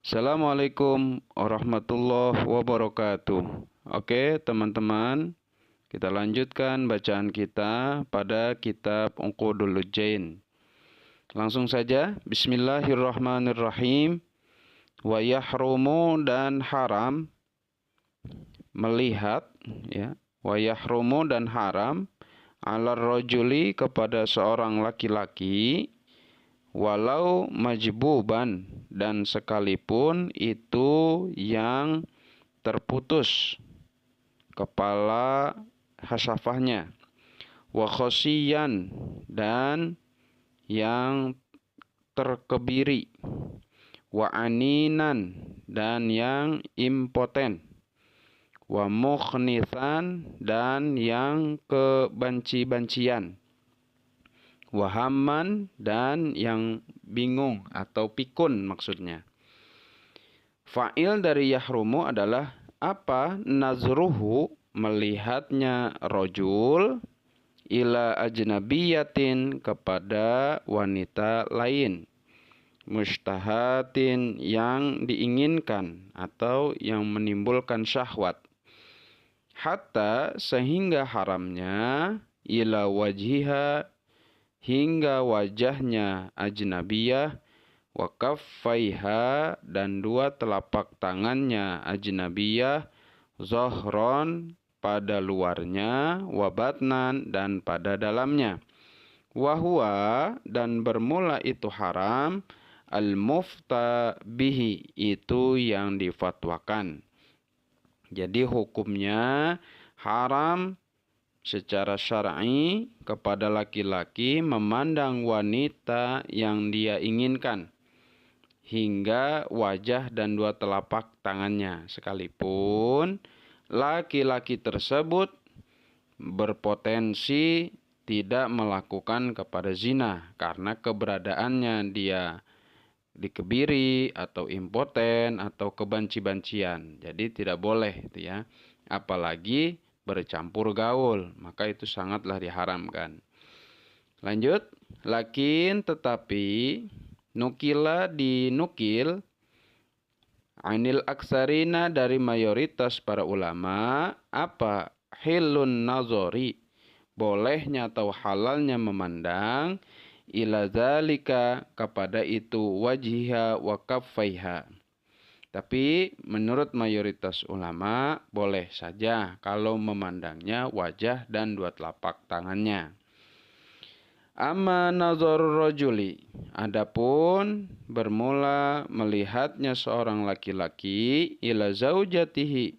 Assalamualaikum warahmatullahi wabarakatuh. Oke, teman-teman, kita lanjutkan bacaan kita pada kitab Uqudul Jain. Langsung saja, Bismillahirrahmanirrahim. Wa yahrumu dan haram melihat, ya. Wa yahrumu dan haram alar rajuli kepada seorang laki-laki, walau majbuban, dan sekalipun itu yang terputus kepala hasafahnya, wa khosiyan, dan yang terkebiri, wa aninan, dan yang impoten, wa mukhnithan, dan yang kebanci-bancian, wahaman, dan yang bingung atau pikun maksudnya. Fa'il dari yahrumu adalah apa? Nazruhu, melihatnya rojul, ila ajnabiyatin, kepada wanita lain, mustahatin, yang diinginkan atau yang menimbulkan syahwat, hatta, sehingga haramnya, ila wajhiha, hingga wajahnya ajnabiyah, wa kaffaiha, dan dua telapak tangannya ajnabiyah, zohron, pada luarnya, wa batnan, dan pada dalamnya. Wahwa, dan bermula itu haram, al-mufta bihi, itu yang difatwakan. Jadi hukumnya haram secara syar'i kepada laki-laki memandang wanita yang dia inginkan hingga wajah dan dua telapak tangannya, sekalipun laki-laki tersebut berpotensi tidak melakukan kepada zina karena keberadaannya dia dikebiri atau impoten atau kebanci-bancian. Jadi tidak boleh itu ya. Apalagi bercampur gaul, maka itu sangatlah diharamkan. Lanjut, lakin tetapi, nukila dinukil, anil aksarina dari mayoritas para ulama, apa? Hilun nazori, bolehnya atau halalnya memandang, ila zalika, kepada itu, wajhiha wa kaffaiha. Tapi menurut mayoritas ulama boleh saja kalau memandangnya wajah dan dua telapak tangannya. Amma nazar rajuli, adapun bermula melihatnya seorang laki-laki, ila zaujatihi,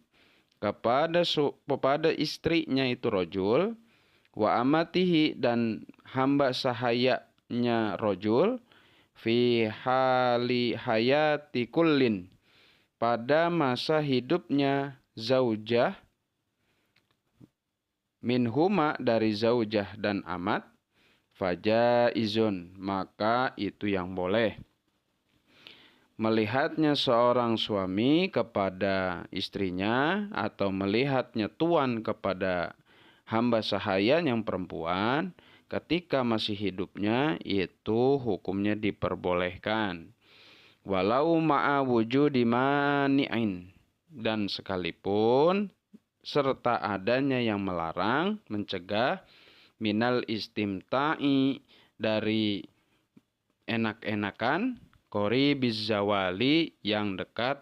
kepada istrinya itu rajul, wa amatihi, dan hamba sahayanya rajul, fi hali hayati kullin, pada masa hidupnya zaujah, minhuma, dari zaujah dan amat, fajaizun, maka itu yang boleh. Melihatnya seorang suami kepada istrinya atau melihatnya tuan kepada hamba sahaya yang perempuan ketika masih hidupnya, itu hukumnya diperbolehkan. Walau ma'a wujudi mani'in, dan sekalipun serta adanya yang melarang, mencegah, minal istimta'i, dari enak-enakan, qoribiz zawali, yang dekat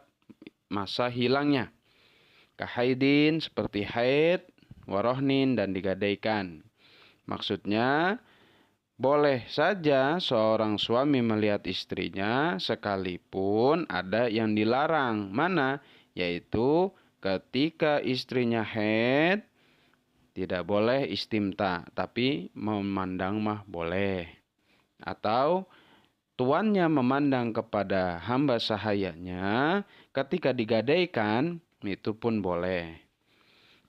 masa hilangnya, kahaidin, seperti haid, warohnin, dan digadaikan. Maksudnya, boleh saja seorang suami melihat istrinya sekalipun ada yang dilarang. Mana? Yaitu ketika istrinya haid, tidak boleh istimta, tapi memandang mah boleh. Atau tuannya memandang kepada hamba sahayanya ketika digadaikan, itu pun boleh.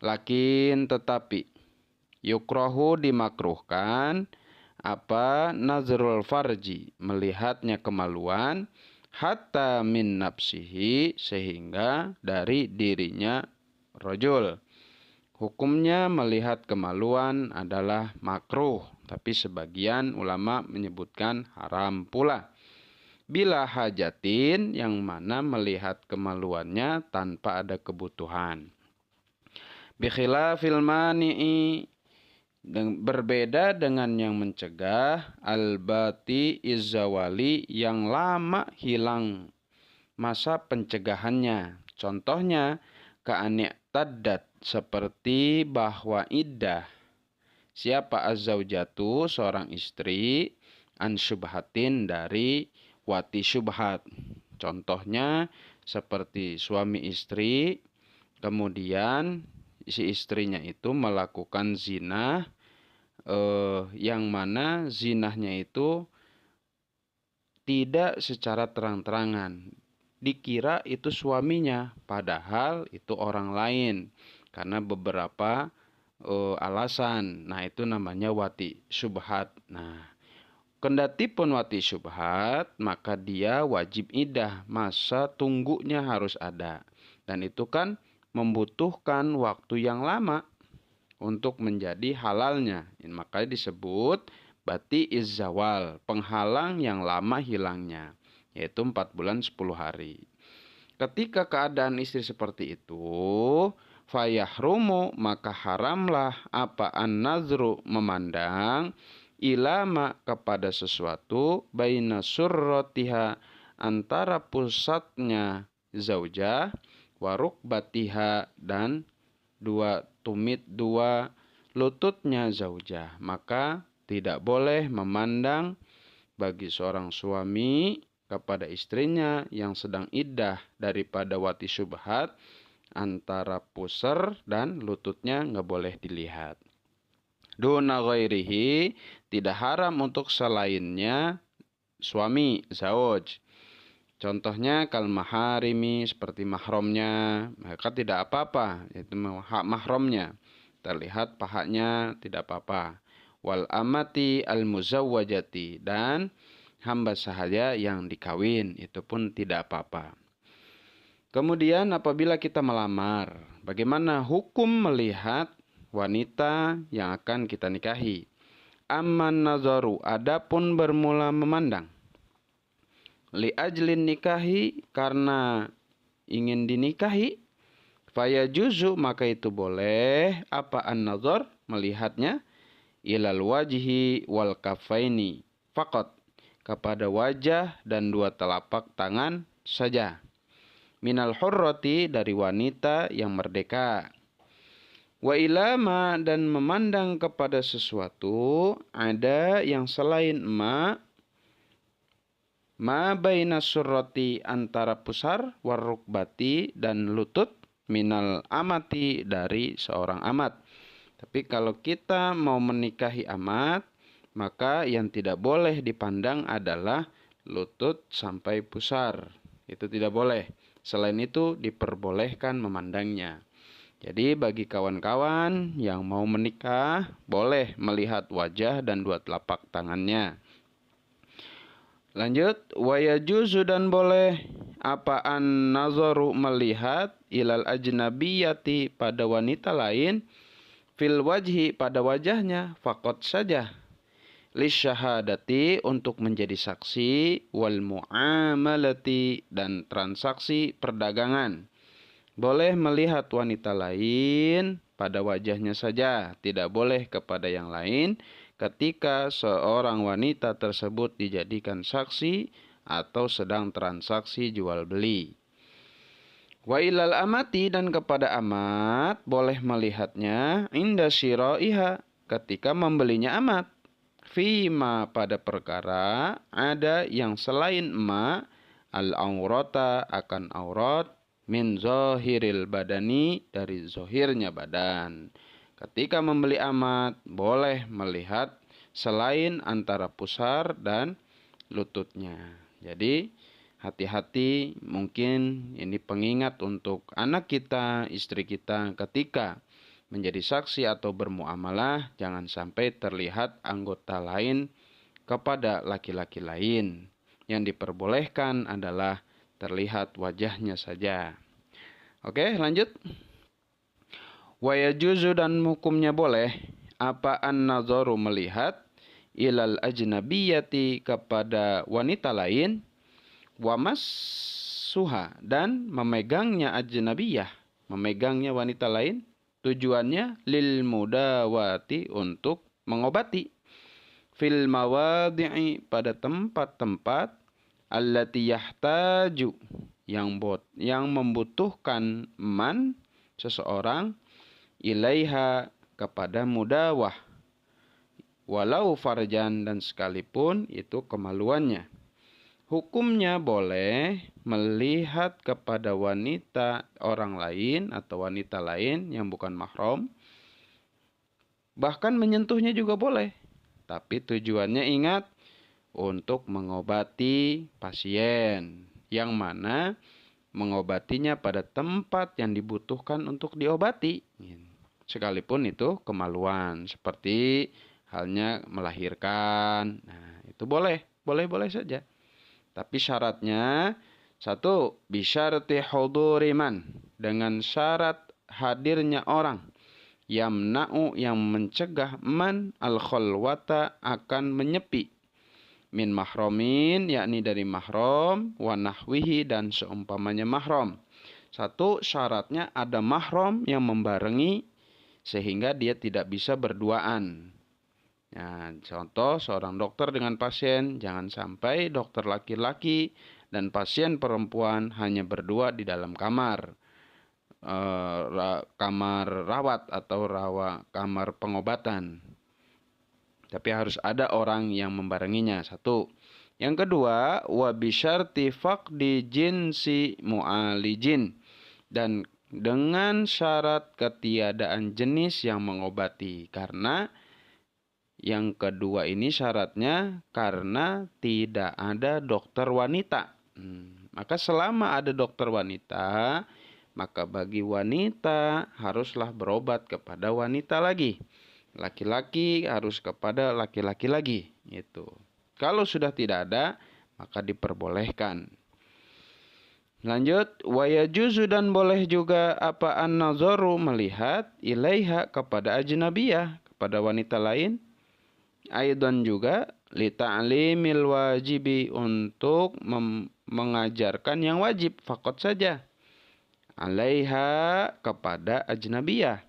Lakin tetapi, yukrohu, dimakruhkan, apa? Nazrul farji, melihatnya kemaluan, hatta min nafsihi, sehingga dari dirinya rojul. Hukumnya melihat kemaluan adalah makruh, tapi sebagian ulama menyebutkan haram pula. bila hajatin, yang mana melihat kemaluannya tanpa ada kebutuhan. Bikhilafil mani'i, berbeda dengan yang mencegah, albati izzawali, yang lama hilang masa pencegahannya. Contohnya ka'ani'taddat, seperti bahwa iddah siapa azzaujatu, seorang istri, an syubhatin, dari wati syubhat. Contohnya seperti suami istri, kemudian si istrinya itu melakukan zina, yang mana zinahnya itu tidak secara terang-terangan. Dikira itu suaminya, padahal itu orang lain. Karena beberapa alasan. Nah, itu namanya wati syubhat. Nah, kendati pun wati syubhat, maka dia wajib iddah. Masa tunggunya harus ada. Dan itu kan membutuhkan waktu yang lama untuk menjadi halalnya. Makanya disebut bati izzawal, penghalang yang lama hilangnya, yaitu 4 bulan 10 hari. Ketika keadaan istri seperti itu, fayahrumu, maka haramlah apa an-nazru, memandang, ilama, kepada sesuatu, baina surrotiha, antara pusatnya zaujah, warukbatiha, dan dua lututnya zaujah. Maka tidak boleh memandang bagi seorang suami kepada istrinya yang sedang iddah daripada wati syubhat, antara pusar dan lututnya nggak boleh dilihat. Duna ghairihi, tidak haram untuk selainnya suami, zauj. Contohnya kal maharimi, seperti mahramnya, maka tidak apa-apa, yaitu hak mahramnya. Terlihat pahanya tidak apa-apa. Wal amati al muzawwajati, dan hamba sahaya yang dikawin, itu pun tidak apa-apa. Kemudian apabila kita melamar, bagaimana hukum melihat wanita yang akan kita nikahi? Amman nazaru, adapun bermula memandang. Li ajlin nikahi, karena ingin dinikahi. Faya juzu, maka itu boleh. Apa an-nazar, melihatnya. Ilal wajhi wal kafaini faqat, kepada wajah dan 2 telapak tangan saja. Minal hurrati, dari wanita yang merdeka. Wa ilama, dan memandang kepada sesuatu, ada yang selain ma baina surrati, antara pusar, warukbati, dan lutut, minal amati, dari seorang amat. Tapi kalau kita mau menikahi amat, maka yang tidak boleh dipandang adalah lutut sampai pusar. Itu tidak boleh. Selain itu diperbolehkan memandangnya. Jadi bagi kawan-kawan yang mau menikah, boleh melihat wajah dan 2 telapak tangannya. Lanjut, wa yajuzu, dan boleh apa an-nazaru, melihat, ilal ajnabiyati, pada wanita lain, fil wajhi, pada wajahnya, faqat saja, lisyahadati, untuk menjadi saksi, wal muamalati, dan transaksi perdagangan. Boleh melihat wanita lain pada wajahnya saja, tidak boleh kepada yang lain ketika seorang wanita tersebut dijadikan saksi atau sedang transaksi jual beli. Wa ilal amati, dan kepada amat boleh melihatnya, inda syira'iha, ketika membelinya amat. Fima, pada perkara, ada yang selain ma, al-aurata, akan aurat, min zahiril badani, dari zahirnya badan. Ketika membeli amat, boleh melihat selain antara pusar dan lututnya. Jadi hati-hati, mungkin ini pengingat untuk anak kita, istri kita, ketika menjadi saksi atau bermuamalah, jangan sampai terlihat anggota lain kepada laki-laki lain. Yang diperbolehkan adalah terlihat wajahnya saja. Oke, lanjut. Wa yajuzu, dan hukumnya boleh, apa an-nazaru, melihat, ilal ajnabiyati, kepada wanita lain, Wamas suha, dan memegangnya ajnabiyah, memegangnya wanita lain, tujuannya lil mudawati, untuk mengobati, fil mawadi'i, pada tempat-tempat, allati yahtaju, yang membutuhkan man, seseorang, ilaiha, kepada mudawah, walau farjan, dan sekalipun itu kemaluannya. Hukumnya boleh melihat kepada wanita orang lain atau wanita lain yang bukan mahram. Bahkan menyentuhnya juga boleh. Tapi tujuannya, ingat, untuk mengobati pasien. Yang mana mengobatinya pada tempat yang dibutuhkan untuk diobati. Sekalipun itu kemaluan. Seperti halnya melahirkan. Nah, itu boleh. Boleh-boleh saja. Tapi syaratnya, satu, bisyarti huduri man, dengan syarat hadirnya orang, yamna'u, yang mencegah, man al-khalwata, akan menyepi, min mahromin, yakni dari mahram, wa nahwihi, dan seumpamanya mahram. Satu, syaratnya ada mahram yang membarengi sehingga dia tidak bisa berduaan. Nah, contoh seorang dokter dengan pasien, jangan sampai dokter laki-laki dan pasien perempuan hanya berdua di dalam kamar, kamar rawat atau kamar pengobatan. Tapi harus ada orang yang membarenginya. Satu. Yang kedua, wa bisyarti faqdi jinsi mu'alijin, dan dengan syarat ketiadaan jenis yang mengobati. Karena yang kedua ini syaratnya karena tidak ada dokter wanita. Maka selama ada dokter wanita, maka bagi wanita haruslah berobat kepada wanita lagi. Laki-laki harus kepada laki-laki lagi. Gitu. Kalau sudah tidak ada, maka diperbolehkan. Lanjut, wa yajuzu, dan boleh juga apa an-nazaru, melihat, ilaiha, kepada ajnabiyah, kepada wanita lain. Aidan juga li ta'limil wajibi, untuk mengajarkan yang wajib, faqat saja. Alaiha, kepada ajnabiyah.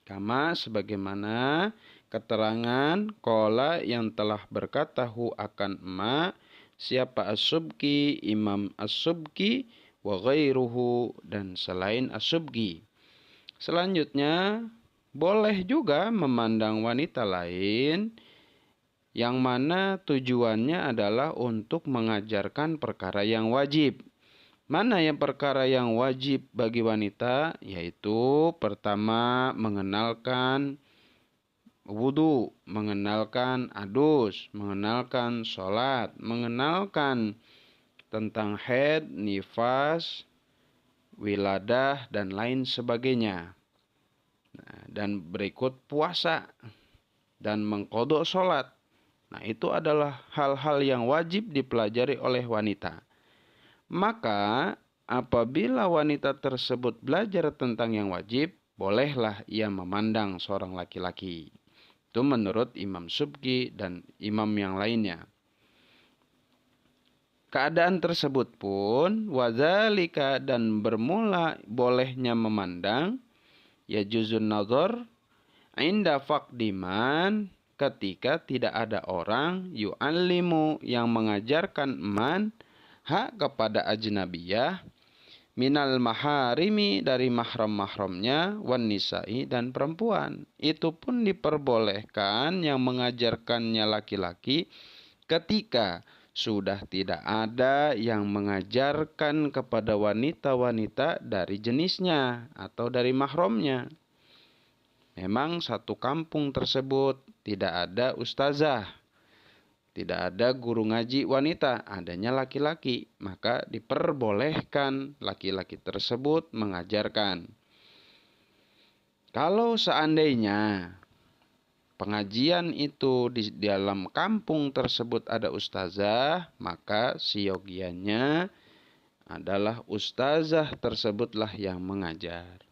Kama, sebagaimana keterangan qala, yang telah berkata hu, akan ma, siapa as-Subki, Imam as-Subki, wa ghairuhu, dan selain as-Subki. Selanjutnya, boleh juga memandang wanita lain yang mana tujuannya adalah untuk mengajarkan perkara yang wajib. Mana yang perkara yang wajib bagi wanita? Yaitu pertama, mengenalkan wudu, mengenalkan adus, mengenalkan sholat, mengenalkan tentang haid, nifas, wiladah, dan lain sebagainya. Nah, dan berikut puasa dan mengqodho sholat. Nah, itu adalah hal-hal yang wajib dipelajari oleh wanita. Maka apabila wanita tersebut belajar tentang yang wajib, bolehlah ia memandang seorang laki-laki. Itu menurut Imam Subki dan imam yang lainnya. Keadaan tersebut pun wadzalika, dan bermula bolehnya memandang, ya juzun nazar, inda faqdiman, ketika tidak ada orang, yu'allimu, yang mengajarkan man, hak kepada ajnabiyah, minal maharimi, dari mahram-mahramnya, wan nisa'i, dan perempuan. Itu pun diperbolehkan yang mengajarkannya laki-laki ketika sudah tidak ada yang mengajarkan kepada wanita-wanita dari jenisnya atau dari mahramnya. Memang satu kampung tersebut tidak ada ustazah, tidak ada guru ngaji wanita, adanya laki-laki. Maka diperbolehkan laki-laki tersebut mengajarkan. Kalau seandainya pengajian itu di dalam kampung tersebut ada ustazah, maka siogiannya adalah ustazah tersebutlah yang mengajar.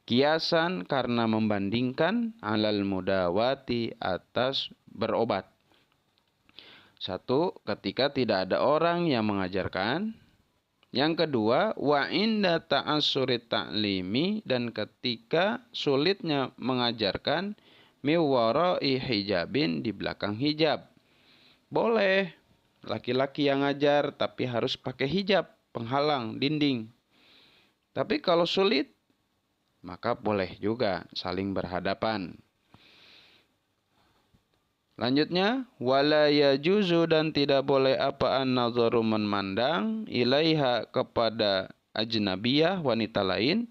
Kiasan, karena membandingkan, alal mudawati, atas berobat. Satu, ketika tidak ada orang yang mengajarkan. Yang kedua, wa inda ta'assuri ta'limi, dan ketika sulitnya mengajarkan miwara'i hijabin, di belakang hijab. Boleh laki-laki yang ngajar tapi harus pakai hijab, penghalang dinding. Tapi kalau sulit, maka boleh juga saling berhadapan. Lanjutnya, wala yajuzu, dan tidak boleh apa an-nazaru, memandang, ilaiha, kepada ajnabiyah, wanita lain,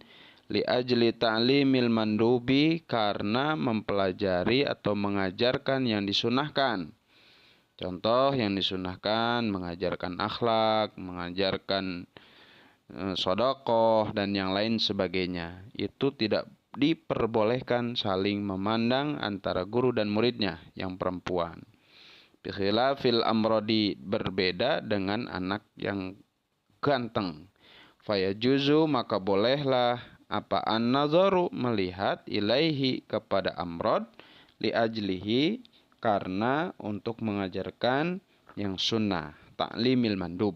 li ajli ta'limil mandubi, karena mempelajari atau mengajarkan yang disunahkan. Contoh yang disunahkan, mengajarkan akhlak, mengajarkan sedekah dan yang lain sebagainya. Itu tidak diperbolehkan saling memandang antara guru dan muridnya yang perempuan. Bikhilafil amrodi, berbeda dengan anak yang ganteng. Fayajuzu, maka bolehlah apa an-nazaru, melihat, ilaihi, kepada amrod, li ajlihi, karena untuk mengajarkan yang sunnah, ta'limil mandub.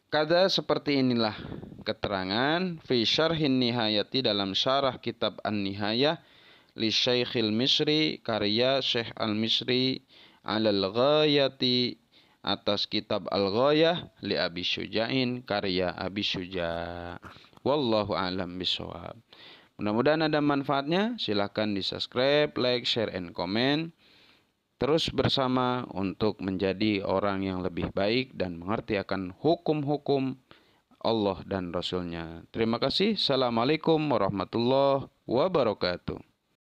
Kada, seperti inilah keterangan fi syarhin nihayati, dalam syarah kitab An-Nihayah li Syekhil Misri, karya Syekh Al-Misri, alal ghayati, atas kitab Al-Ghayah, li Abi Syuja'in, karya Abi Syuja'. Wallahu a'lam bishawab. Mudah-mudahan ada manfaatnya. Silahkan di-subscribe, like, share, and comment. Terus bersama untuk menjadi orang yang lebih baik dan mengerti akan hukum-hukum Allah dan Rasul-Nya. Terima kasih. Assalamualaikum warahmatullahi wabarakatuh.